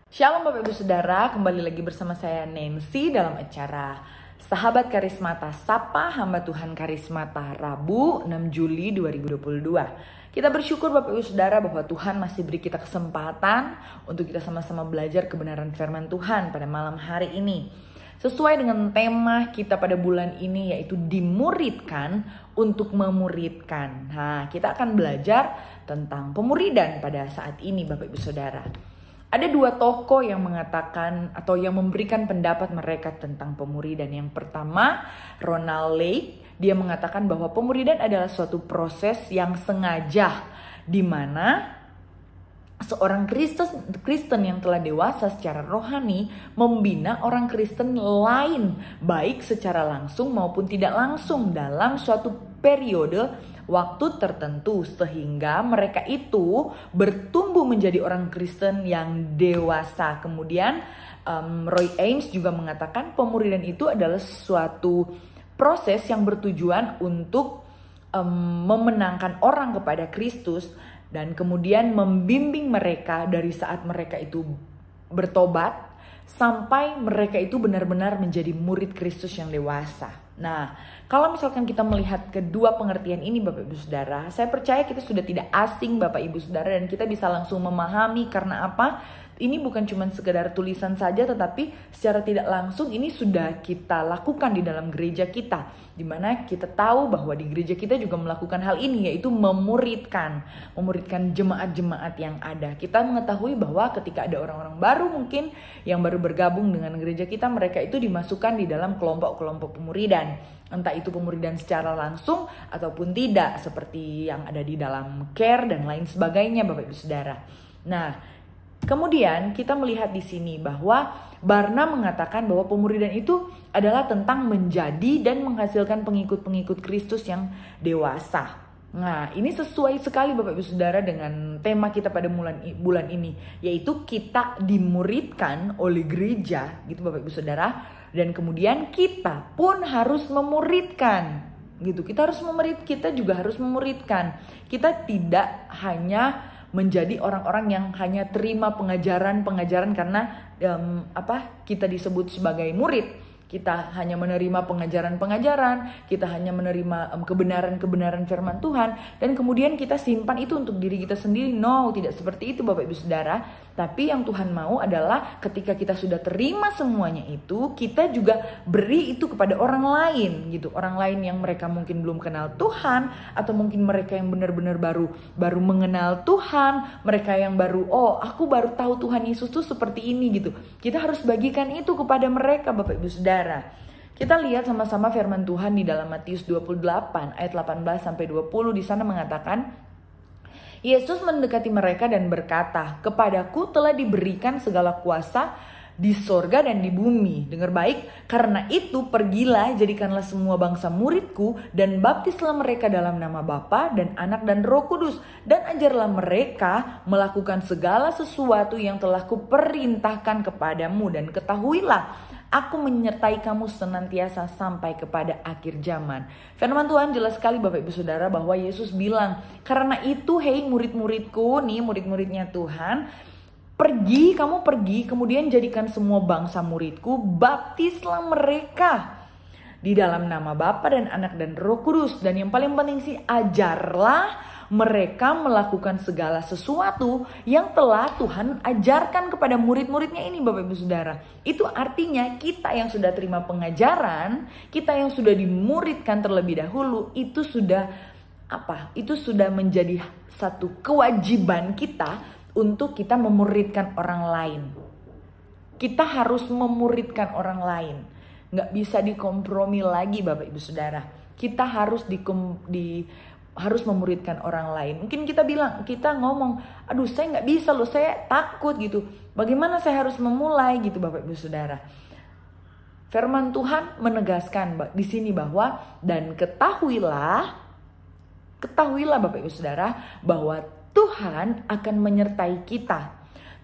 Shalom Bapak Ibu Saudara, kembali lagi bersama saya Nancy dalam acara Sahabat Karismata Sapa Hamba Tuhan Karismata Rabu 6 Juli 2022. Kita bersyukur Bapak Ibu Saudara bahwa Tuhan masih beri kita kesempatan untuk kita sama-sama belajar kebenaran firman Tuhan pada malam hari ini. Sesuai dengan tema kita pada bulan ini yaitu dimuridkan untuk memuridkan. Nah, kita akan belajar tentang pemuridan pada saat ini Bapak Ibu Saudara. Ada dua tokoh yang mengatakan atau yang memberikan pendapat mereka tentang pemuridan. Yang pertama, Ronald Lake. Dia mengatakan bahwa pemuridan adalah suatu proses yang sengaja di mana seorang Kristen yang telah dewasa secara rohani membina orang Kristen lain baik secara langsung maupun tidak langsung dalam suatu periode waktu tertentu sehingga mereka itu bertumbuh menjadi orang Kristen yang dewasa. Kemudian Roy Ames juga mengatakan pemuridan itu adalah suatu proses yang bertujuan untuk memenangkan orang kepada Kristus dan kemudian membimbing mereka dari saat mereka itu bertobat sampai mereka itu benar-benar menjadi murid Kristus yang dewasa. Nah, kalau misalkan kita melihat kedua pengertian ini Bapak Ibu Saudara, saya percaya kita sudah tidak asing Bapak Ibu Saudara dan kita bisa langsung memahami karena apa? Ini bukan cuma sekedar tulisan saja tetapi secara tidak langsung ini sudah kita lakukan di dalam gereja kita. Di mana kita tahu bahwa di gereja kita juga melakukan hal ini yaitu memuridkan jemaat-jemaat yang ada. Kita mengetahui bahwa ketika ada orang-orang baru mungkin yang baru bergabung dengan gereja kita, mereka itu dimasukkan di dalam kelompok-kelompok pemuridan. Entah itu pemuridan secara langsung ataupun tidak seperti yang ada di dalam care dan lain sebagainya Bapak Ibu Saudara. Nah, kemudian kita melihat di sini bahwa Barna mengatakan bahwa pemuridan itu adalah tentang menjadi dan menghasilkan pengikut-pengikut Kristus yang dewasa. Nah, ini sesuai sekali Bapak Ibu Saudara dengan tema kita pada bulan ini, yaitu kita dimuridkan oleh gereja, gitu Bapak Ibu Saudara, dan kemudian kita pun harus memuridkan. Gitu. Kita juga harus memuridkan. Kita tidak hanya menjadi orang-orang yang hanya terima pengajaran karena kita disebut sebagai murid. Kita hanya menerima pengajaran, kita hanya menerima kebenaran firman Tuhan dan kemudian kita simpan itu untuk diri kita sendiri. No, tidak seperti itu Bapak Ibu Saudara. Tapi yang Tuhan mau adalah ketika kita sudah terima semuanya itu, kita juga beri itu kepada orang lain gitu. Orang lain yang mereka mungkin belum kenal Tuhan atau mungkin mereka yang benar-benar baru mengenal Tuhan, mereka yang aku baru tahu Tuhan Yesus tuh seperti ini gitu. Kita harus bagikan itu kepada mereka Bapak Ibu Saudara. Kita lihat sama-sama firman Tuhan di dalam Matius 28 ayat 18 sampai 20. Di sana mengatakan, Yesus mendekati mereka dan berkata, "Kepadaku telah diberikan segala kuasa di sorga dan di bumi. Dengar baik, karena itu pergilah, jadikanlah semua bangsa muridku dan baptislah mereka dalam nama Bapa dan Anak dan Roh Kudus. Dan ajarlah mereka melakukan segala sesuatu yang telah kuperintahkan kepadamu. Dan ketahuilah, Aku menyertai kamu senantiasa sampai kepada akhir zaman." Firman Tuhan jelas sekali Bapak Ibu Saudara bahwa Yesus bilang, karena itu hei murid-muridku, nih murid-muridnya Tuhan, kamu pergi, kemudian jadikan semua bangsa muridku, baptislah mereka di dalam nama Bapa dan Anak dan Roh Kudus. Dan yang paling penting sih, ajarlah mereka melakukan segala sesuatu yang telah Tuhan ajarkan kepada murid-muridnya ini Bapak Ibu Saudara. Itu artinya kita yang sudah terima pengajaran, kita yang sudah dimuridkan terlebih dahulu, itu sudah menjadi satu kewajiban kita untuk kita memuridkan orang lain. Kita harus memuridkan orang lain. Nggak bisa dikompromi lagi Bapak Ibu Saudara. Kita harus harus memuridkan orang lain. Mungkin kita ngomong, aduh saya nggak bisa loh, saya takut gitu. Bagaimana saya harus memulai gitu Bapak Ibu Saudara. Firman Tuhan menegaskan di sini bahwa dan ketahuilah Bapak Ibu Saudara bahwa Tuhan akan menyertai kita.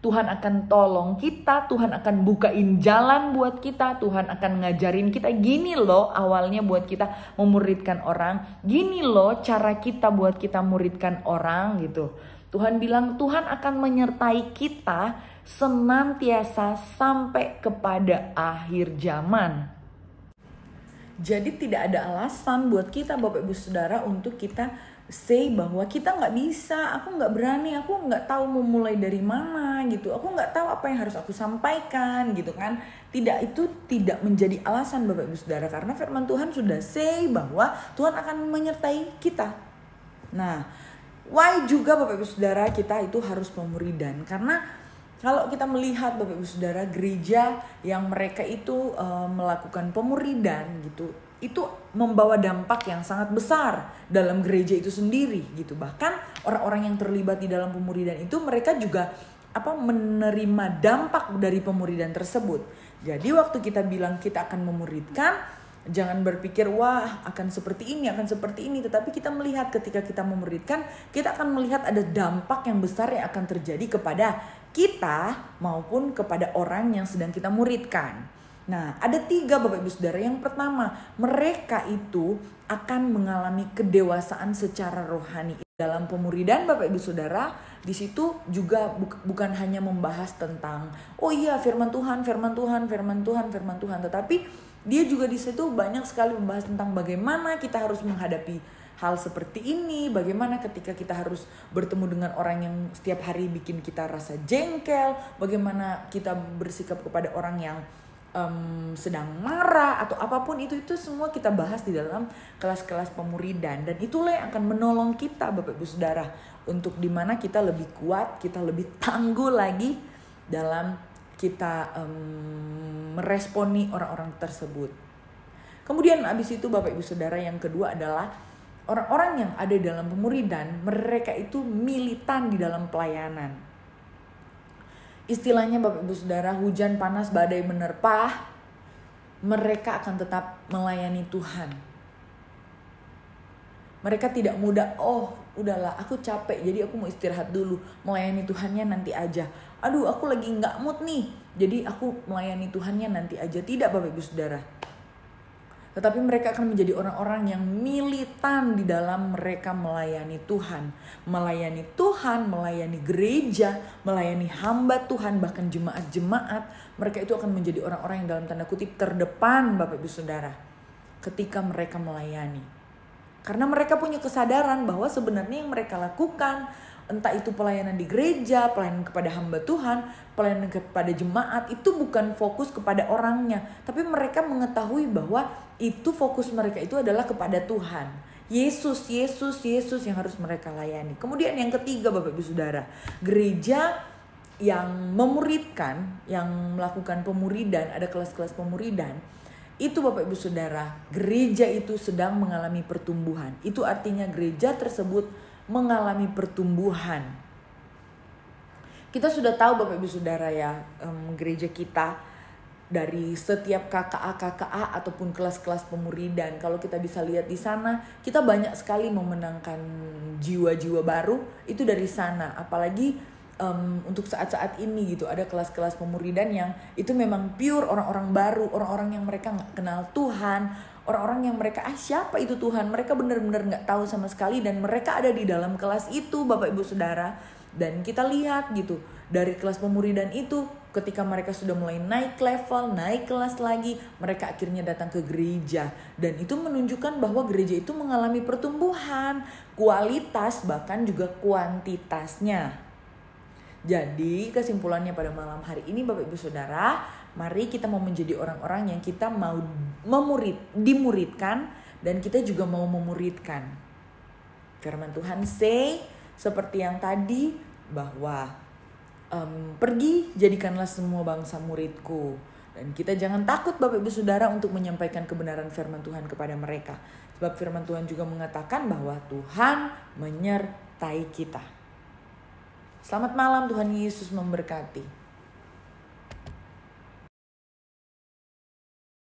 Tuhan akan tolong kita, Tuhan akan bukain jalan buat kita, Tuhan akan ngajarin kita gini loh awalnya buat kita memuridkan orang, gini loh cara kita buat kita muridkan orang gitu. Tuhan bilang Tuhan akan menyertai kita senantiasa sampai kepada akhir zaman. Jadi tidak ada alasan buat kita Bapak Ibu Saudara untuk kita say bahwa kita nggak bisa, aku nggak berani, aku nggak tahu mau mulai dari mana gitu, aku nggak tahu apa yang harus aku sampaikan gitu kan. Tidak, itu tidak menjadi alasan Bapak Ibu Saudara, karena firman Tuhan sudah say bahwa Tuhan akan menyertai kita. Nah, why juga Bapak Ibu Saudara kita itu harus pemuridan? Karena kalau kita melihat Bapak Ibu Saudara gereja yang mereka itu melakukan pemuridan gitu, itu membawa dampak yang sangat besar dalam gereja itu sendiri gitu. Bahkan orang-orang yang terlibat di dalam pemuridan itu mereka juga menerima dampak dari pemuridan tersebut. Jadi waktu kita bilang kita akan memuridkan, jangan berpikir wah akan seperti ini, tetapi kita melihat ketika kita memuridkan, kita akan melihat ada dampak yang besar yang akan terjadi kepada kita maupun kepada orang yang sedang kita muridkan. Nah, ada 3 Bapak Ibu Saudara. Yang pertama, mereka itu akan mengalami kedewasaan secara rohani. Dalam pemuridan Bapak Ibu Saudara, di situ juga bukan hanya membahas tentang oh iya firman Tuhan, tetapi dia juga di situ banyak sekali membahas tentang bagaimana kita harus menghadapi hal seperti ini, bagaimana ketika kita harus bertemu dengan orang yang setiap hari bikin kita rasa jengkel, bagaimana kita bersikap kepada orang yang sedang marah atau apapun itu semua kita bahas di dalam kelas-kelas pemuridan, dan itulah yang akan menolong kita Bapak Ibu Saudara untuk dimana kita lebih kuat, kita lebih tangguh lagi dalam kita meresponi orang-orang tersebut. Kemudian abis itu Bapak Ibu Saudara yang kedua adalah orang-orang yang ada dalam pemuridan, mereka itu militan di dalam pelayanan. Istilahnya Bapak Ibu Saudara, hujan panas badai menerpa, mereka akan tetap melayani Tuhan. Mereka tidak mudah, oh udahlah aku capek jadi aku mau istirahat dulu, melayani Tuhannya nanti aja. Aduh aku lagi gak mood nih, jadi aku melayani Tuhannya nanti aja. Tidak Bapak Ibu Saudara. Tetapi mereka akan menjadi orang-orang yang militan di dalam mereka melayani Tuhan. Melayani Tuhan, melayani gereja, melayani hamba Tuhan, bahkan jemaat-jemaat. Mereka itu akan menjadi orang-orang yang dalam tanda kutip terdepan Bapak Ibu Saudara ketika mereka melayani. Karena mereka punya kesadaran bahwa sebenarnya yang mereka lakukan, entah itu pelayanan di gereja, pelayanan kepada hamba Tuhan, pelayanan kepada jemaat, itu bukan fokus kepada orangnya. Tapi mereka mengetahui bahwa itu fokus mereka itu adalah kepada Tuhan. Yesus yang harus mereka layani. Kemudian yang ketiga Bapak Ibu Saudara, gereja yang memuridkan, yang melakukan pemuridan, ada kelas-kelas pemuridan, itu Bapak Ibu Saudara, gereja itu sedang mengalami pertumbuhan. Itu artinya gereja tersebut mengalami pertumbuhan. Kita sudah tahu Bapak Ibu Saudara ya, gereja kita dari setiap KKA ataupun kelas-kelas pemuridan, kalau kita bisa lihat di sana, kita banyak sekali memenangkan jiwa-jiwa baru itu dari sana. Apalagi untuk saat-saat ini gitu, ada kelas-kelas pemuridan yang itu memang pure orang-orang baru, orang-orang yang mereka nggak kenal Tuhan, orang-orang yang mereka siapa itu Tuhan, mereka benar-benar nggak tahu sama sekali, dan mereka ada di dalam kelas itu Bapak Ibu Saudara. Dan kita lihat gitu dari kelas pemuridan itu, ketika mereka sudah mulai naik level, naik kelas lagi, mereka akhirnya datang ke gereja, dan itu menunjukkan bahwa gereja itu mengalami pertumbuhan, kualitas bahkan juga kuantitasnya. Jadi kesimpulannya pada malam hari ini Bapak Ibu Saudara, mari kita mau menjadi orang-orang yang kita mau dimuridkan, dan kita juga mau memuridkan. Firman Tuhan say seperti yang tadi bahwa pergi jadikanlah semua bangsa muridku, dan kita jangan takut Bapak Ibu Saudara untuk menyampaikan kebenaran firman Tuhan kepada mereka, sebab firman Tuhan juga mengatakan bahwa Tuhan menyertai kita. Selamat malam, Tuhan Yesus memberkati.